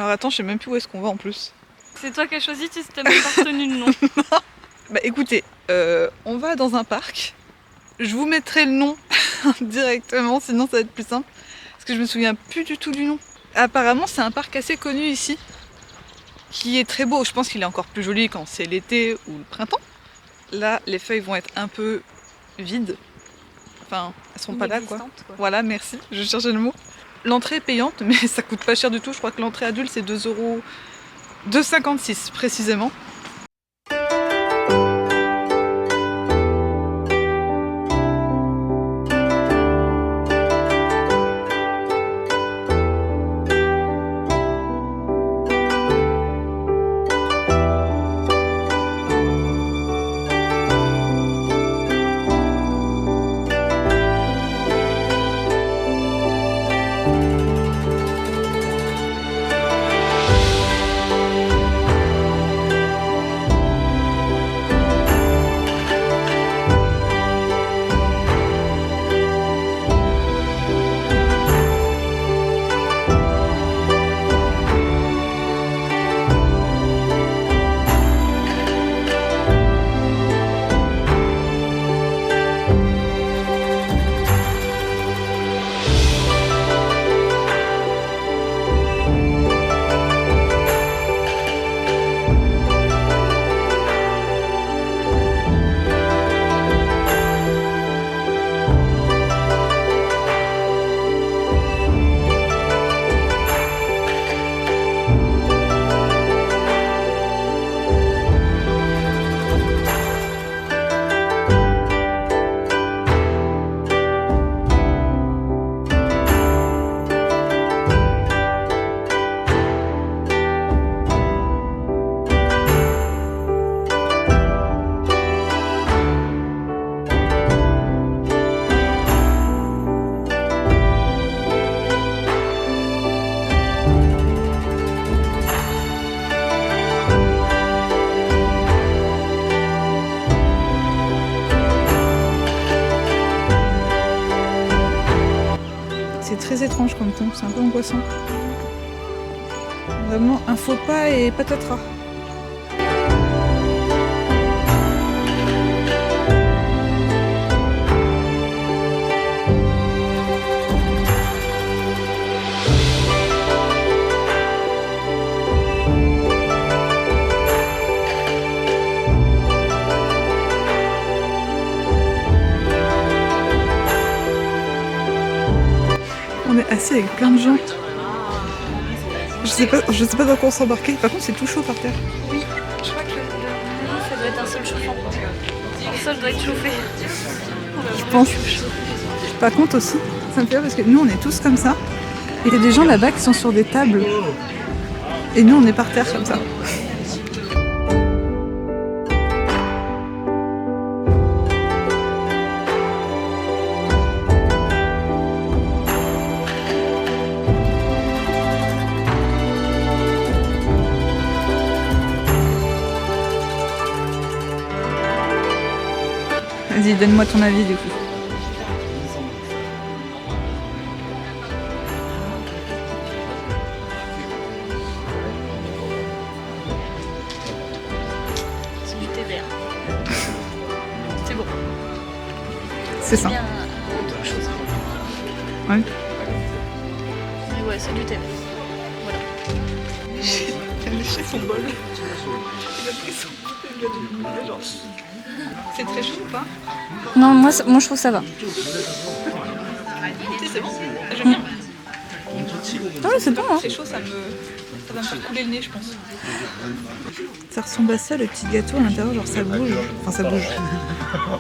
Alors attends, je sais même plus où est-ce qu'on va en plus. C'est toi qui as choisi, tu t'as même pas retenu le nom. Bah écoutez, on va dans un parc. Je vous mettrai le nom directement, sinon ça va être plus simple. Parce que je me souviens plus du tout du nom. Apparemment, c'est un parc assez connu ici. Qui est très beau. Je pense qu'il est encore plus joli quand c'est l'été ou le printemps. Là, les feuilles vont être un peu vides. Enfin, elles seront pas là quoi. Voilà, merci, je cherchais le mot. L'entrée est payante, mais ça coûte pas cher du tout. Je crois que l'entrée adulte c'est 2,56 € précisément. C'est très étrange comme ton, c'est un peu angoissant. Vraiment un faux pas et patatras. On est assis avec plein de gens. Je sais pas dans quoi on s'embarquer. Par contre, c'est tout chaud par terre. Oui, je crois que ça doit être un sol chauffant. Le sol doit être chauffé. Je pense. Par contre aussi, ça me fait rire parce que nous on est tous comme ça. Et il y a des gens là-bas qui sont sur des tables. Et nous on est par terre comme ça. Vas-y, donne-moi ton avis du coup. C'est du thé vert. C'est bon. C'est ça. Bien autre chose. Ouais. Mais ouais, c'est du thé vert. Voilà. Elle a léché son bol. Il a pris son bol, il lui a donné genre. C'est très chaud ou pas? Non, moi je trouve que ça va. C'est bon, j'aime bien. Ah ouais, c'est bon, hein. C'est chaud, ça va me faire couler le nez, je pense. Ça ressemble à ça, le petit gâteau à l'intérieur, genre ça bouge. Enfin, ça bouge.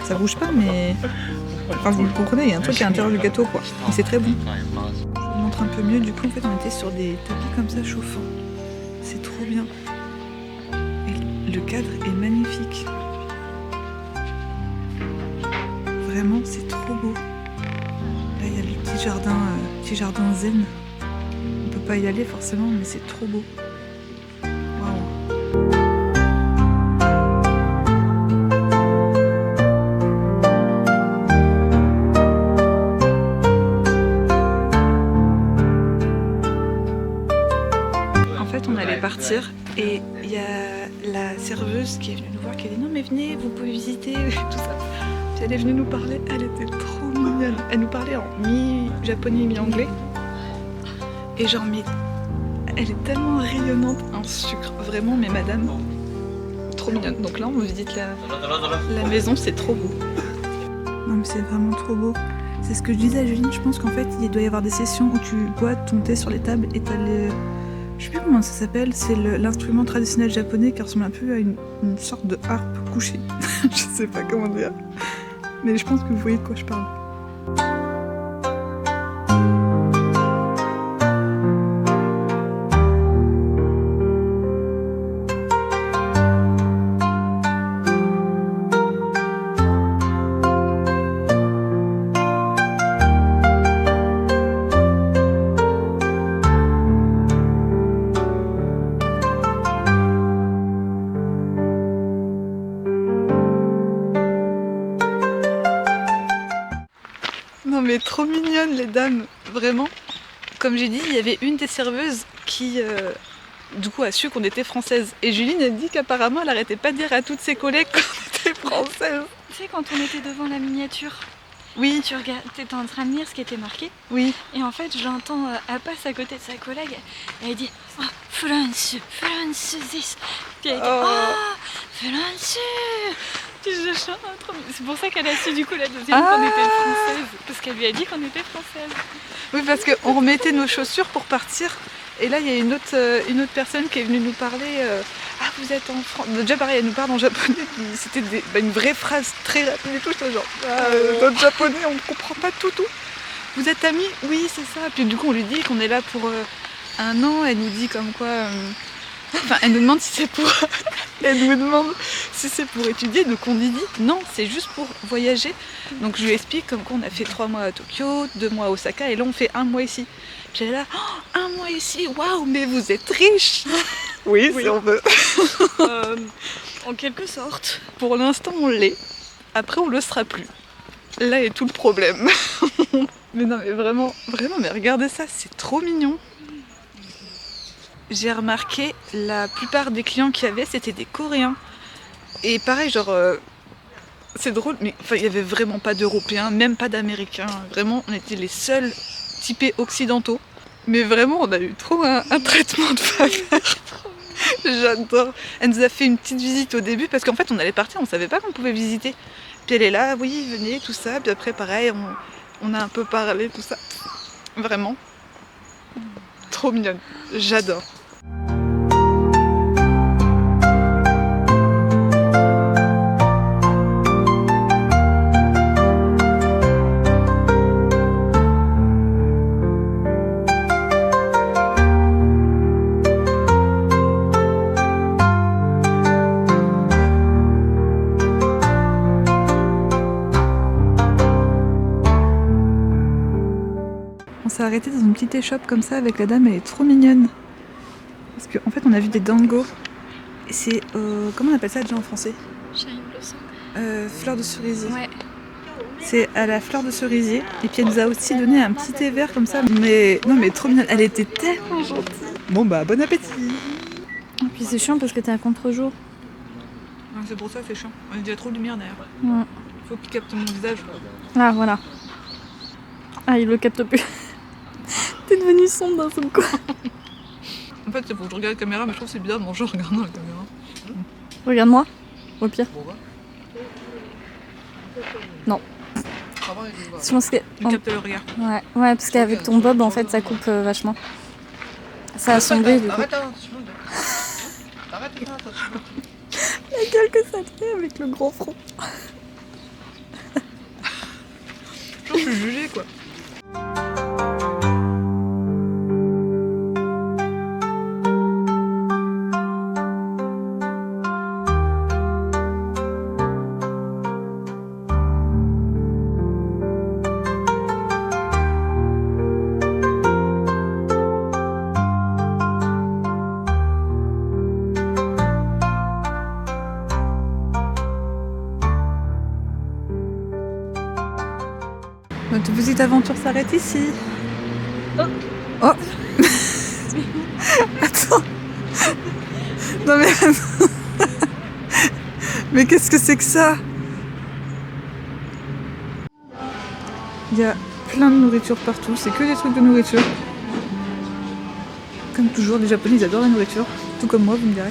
Ça bouge pas, mais. Enfin, vous le comprenez, il y a un truc à l'intérieur du gâteau, quoi. Mais c'est très bon. Je vous montre un peu mieux. Du coup, en fait, on était sur des tapis comme ça chauffants. C'est trop bien. Et le cadre est magnifique. Vraiment, c'est trop beau. Là, il y a le petit jardin zen. On peut pas y aller forcément, mais c'est trop beau. Waouh. sortir et il y a la serveuse qui est venue nous voir qui a dit non mais venez, vous pouvez visiter, tout ça. Puis elle est venue nous parler, elle était trop mignonne. Elle nous parlait en mi-japonais, mi-anglais. Et genre, mais elle est tellement rayonnante, un sucre, vraiment, mais madame, trop mignonne. Donc là, on visite la maison, c'est trop beau. Non mais c'est vraiment trop beau. C'est ce que je disais à Juline, je pense qu'en fait, il doit y avoir des sessions où tu bois ton thé sur les tables et t'as les... Je sais plus comment ça s'appelle, c'est l'instrument traditionnel japonais qui ressemble un peu à une sorte de harpe couchée. Je sais pas comment dire. Mais je pense que vous voyez de quoi je parle. Non mais trop mignonnes les dames, vraiment. Comme j'ai dit, il y avait une des serveuses qui du coup a su qu'on était françaises. Et Juline a dit qu'apparemment elle arrêtait pas de dire à toutes ses collègues qu'on était françaises. Tu sais, quand on était devant la miniature, Oui, t'étais en train de lire ce qui était marqué. oui. Et en fait, j'entends Apas à côté de sa collègue. Et elle dit oh, France, France, this. Puis elle dit oh, France. Puis je chante trop. C'est pour ça qu'elle a su du coup la deuxième qu'on était française. Parce qu'elle lui a dit qu'on était française. Oui, parce qu'on remettait nos chaussures pour partir. Et là, il y a une autre personne qui est venue nous parler. Ah, vous êtes en France. Déjà, pareil, elle nous parle en japonais. C'était une vraie phrase très rapide et tout. J'étais genre, notre japonais, on ne comprend pas tout. Vous êtes amis? Oui, c'est ça. Puis du coup, on lui dit qu'on est là pour 1 an. Elle nous dit comme quoi. Enfin, elle nous demande si c'est pour. Elle nous demande si c'est pour étudier. Donc on lui dit non, c'est juste pour voyager. Donc je lui explique comme quoi on a fait 3 mois à Tokyo, 2 mois à Osaka et là on fait 1 mois ici. Puis elle est là, oh, 1 mois ici, waouh, mais vous êtes riche. Oui, si on veut. En quelque sorte. Pour l'instant on l'est. Après on le sera plus. Là est tout le problème. Mais non mais vraiment, mais regardez ça, c'est trop mignon. J'ai remarqué la plupart des clients qu'il y avait c'était des Coréens. Et pareil genre c'est drôle mais enfin il y avait vraiment pas d'Européens, même pas d'Américains. Vraiment on était les seuls typés occidentaux. Mais vraiment on a eu trop un traitement de faveur. J'adore. Elle nous a fait une petite visite au début parce qu'en fait on allait partir, on savait pas qu'on pouvait visiter. Puis elle est là, oui venez tout ça. Puis après pareil on a un peu parlé tout ça. Vraiment. Trop mignonne. J'adore. On s'est arrêté dans une petite échoppe comme ça avec la dame, elle est trop mignonne. Parce qu'en fait on a vu des dangos. Et c'est, comment on appelle ça déjà en français? Cherry blossom. Fleur de cerisier. Ouais. C'est à la fleur de cerisier. Et puis elle nous a aussi donné un petit thé vert comme ça. Mais non mais trop mignonne, elle était tellement gentille. Bon bah bon appétit. Et puis c'est chiant parce que t'es à contre-jour. C'est pour ça c'est chiant. On a déjà trop de lumière derrière. Ouais. Faut qu'il capte mon visage. Ah voilà. Ah il le capte plus. T'es devenu sombre d'un seul coup. En fait, il faut que je regarde la caméra, mais je trouve que c'est bizarre de manger en regardant la caméra. Regarde-moi, au pire. Non. Je pense que... Tu captes le regard. Ouais, parce qu'avec ton bob, en fait, ça coupe vachement. Ça a sombré, du coup. Arrête, La gueule que ça te fait avec le gros front. Je suis jugée, quoi. Notre petite aventure s'arrête ici. Oh. Attends. Non mais... Mais qu'est-ce que c'est que ça? Il y a plein de nourriture partout, c'est que des trucs de nourriture. Comme toujours, les Japonais ils adorent la nourriture, tout comme moi, vous me direz.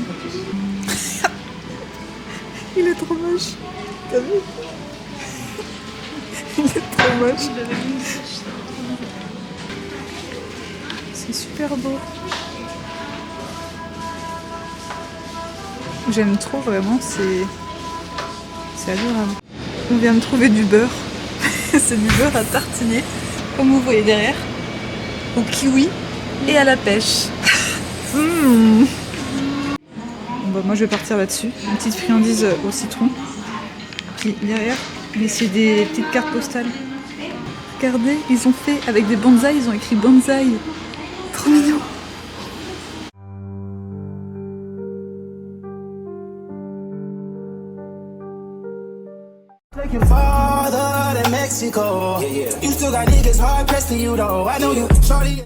Il est trop moche, t'as vu? Il est trop moche. C'est super beau. J'aime trop vraiment, c'est adorable. On vient de trouver du beurre. C'est du beurre à tartiner, comme vous voyez derrière, au kiwi et à la pêche. Bon bah moi je vais partir là-dessus. Une petite friandise au citron. Puis derrière, mais c'est des petites cartes postales. Regardez, ils ont fait avec des bonsaïs, ils ont écrit bonsaï. Trop mignon. Farther than Mexico. You still got niggas hard pressed to you though. I know you, shorty.